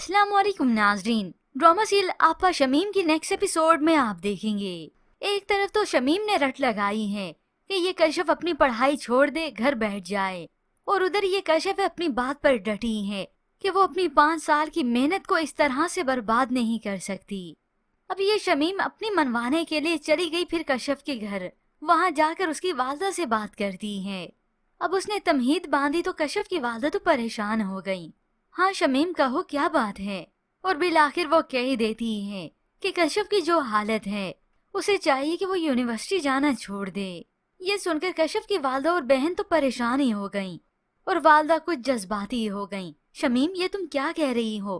अस्सलाम वालेकुम नाजरीन। ड्रामा सीरियल आपा शमीम की नेक्स्ट एपिसोड में आप देखेंगे। एक तरफ तो शमीम ने रट लगाई है कि ये कश्यप अपनी पढ़ाई छोड़ दे, घर बैठ जाए, और उधर ये कश्यप अपनी बात पर डटी है कि वो अपनी 5 साल की मेहनत को इस तरह से बर्बाद नहीं कर सकती। अब ये शमीम अपनी मनवाने के लिए चली गई फिर कश्यप के घर। वहाँ जाकर उसकी वालदा से बात करती है। अब उसने तमहीद बांधी तो कश्यप की वालदा तो परेशान हो गई। हाँ शमीम, कहो क्या बात है। और बिल आखिर वो कह ही देती है कि कश्यप की जो हालत है उसे चाहिए कि वो यूनिवर्सिटी जाना छोड़ दे। ये सुनकर कश्यप की वालदा और बहन तो परेशान ही हो गईं, और वालदा कुछ जज्बाती हो गईं। शमीम, ये तुम क्या कह रही हो?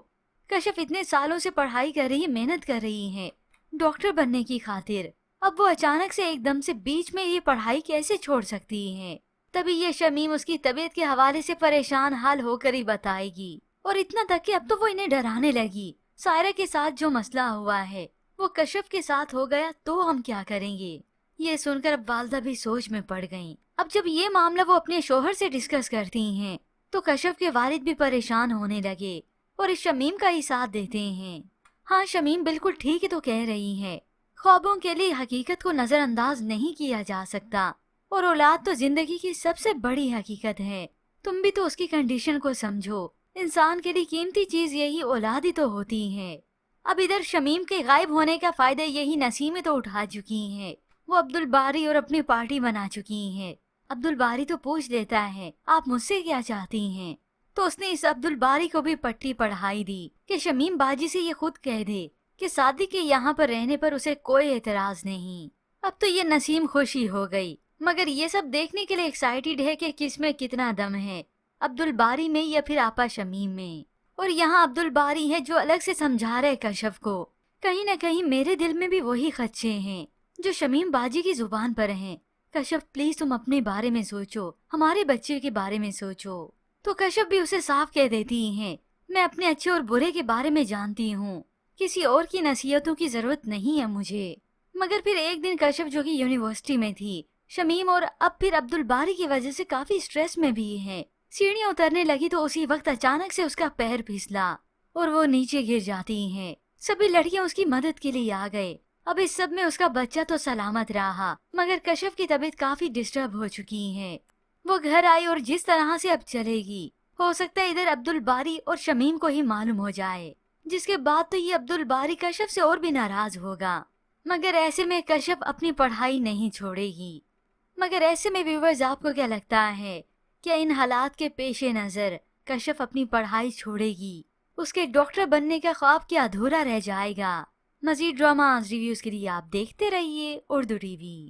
कश्यप इतने सालों से पढ़ाई कर रही है, मेहनत कर रही है डॉक्टर बनने की खातिर। अब वो अचानक से एकदम से बीच में ये पढ़ाई कैसे छोड़ सकती है? तभी ये शमीम उसकी तबीयत के हवाले से परेशान हाल होकर ही बताएगी। और इतना तक कि अब तो वो इन्हें डराने लगी। सायरा के साथ जो मसला हुआ है वो कश्यप के साथ हो गया तो हम क्या करेंगे? ये सुनकर अब वालदा भी सोच में पड़ गईं। अब जब ये मामला वो अपने शोहर से डिस्कस करती हैं तो कश्यप के वालिद भी परेशान होने लगे और इस शमीम का ही साथ देते हैं। हाँ शमीम बिल्कुल ठीक ही तो कह रही है। ख्वाबों के लिए हकीकत को नजरअंदाज नहीं किया जा सकता, और औलाद तो जिंदगी की सबसे बड़ी हकीकत है। तुम भी तो उसकी कंडीशन को समझो। इंसान के लिए कीमती चीज यही औलाद ही तो होती है। अब इधर शमीम के गायब होने का फायदा यही नसीमें तो उठा चुकी हैं। वो अब्दुल बारी और अपनी पार्टी बना चुकी हैं। अब्दुल बारी तो पूछ लेता है, आप मुझसे क्या चाहती हैं? तो उसने इस अब्दुल बारी को भी पट्टी पढ़ाई दी कि शमीम बाजी से ये खुद कह दे कि सादी के यहाँ पर रहने पर उसे कोई एतराज नहीं। अब तो ये नसीम खुशी हो गई, मगर ये सब देखने के लिए एक्साइटेड है कि किसमें कितना दम है, अब्दुल बारी में या फिर आपा शमीम में। और यहाँ अब्दुल बारी है जो अलग से समझा रहे कश्यप को, कहीं न कहीं मेरे दिल में भी वही खदशे हैं जो शमीम बाजी की जुबान पर हैं। कश्यप प्लीज तुम अपने बारे में सोचो, हमारे बच्चे के बारे में सोचो। तो कश्यप भी उसे साफ कह देती है, मैं अपने अच्छे और बुरे के बारे में जानती हूँ, किसी और की नसीहतों की जरूरत नहीं है मुझे। मगर फिर एक दिन कश्यप जो कि यूनिवर्सिटी में थी, शमीम और अब फिर अब्दुल बारी की वजह से काफी स्ट्रेस में भी है। सीढ़ियां उतरने लगी तो उसी वक्त अचानक से उसका पैर फिसला और वो नीचे गिर जाती हैं। सभी लड़कियां उसकी मदद के लिए आ गए। अब इस सब में उसका बच्चा तो सलामत रहा, मगर कश्यप की तबीयत काफी डिस्टर्ब हो चुकी है। वो घर आई और जिस तरह से अब चलेगी, हो सकता है इधर अब्दुल बारी और शमीम को ही मालूम हो जाए, जिसके बाद तो ये अब्दुल बारी कश्यप से और भी नाराज होगा। मगर ऐसे में कश्यप अपनी पढ़ाई नहीं छोड़ेगी। मगर ऐसे में व्यूअर्स, आपको क्या लगता है, क्या इन हालात के पेश नजर कश्यप अपनी पढ़ाई छोड़ेगी? उसके डॉक्टर बनने का ख्वाब क्या अधूरा रह जाएगा? मजीद ड्रामा रिव्यूज के लिए आप देखते रहिए उर्दू टीवी।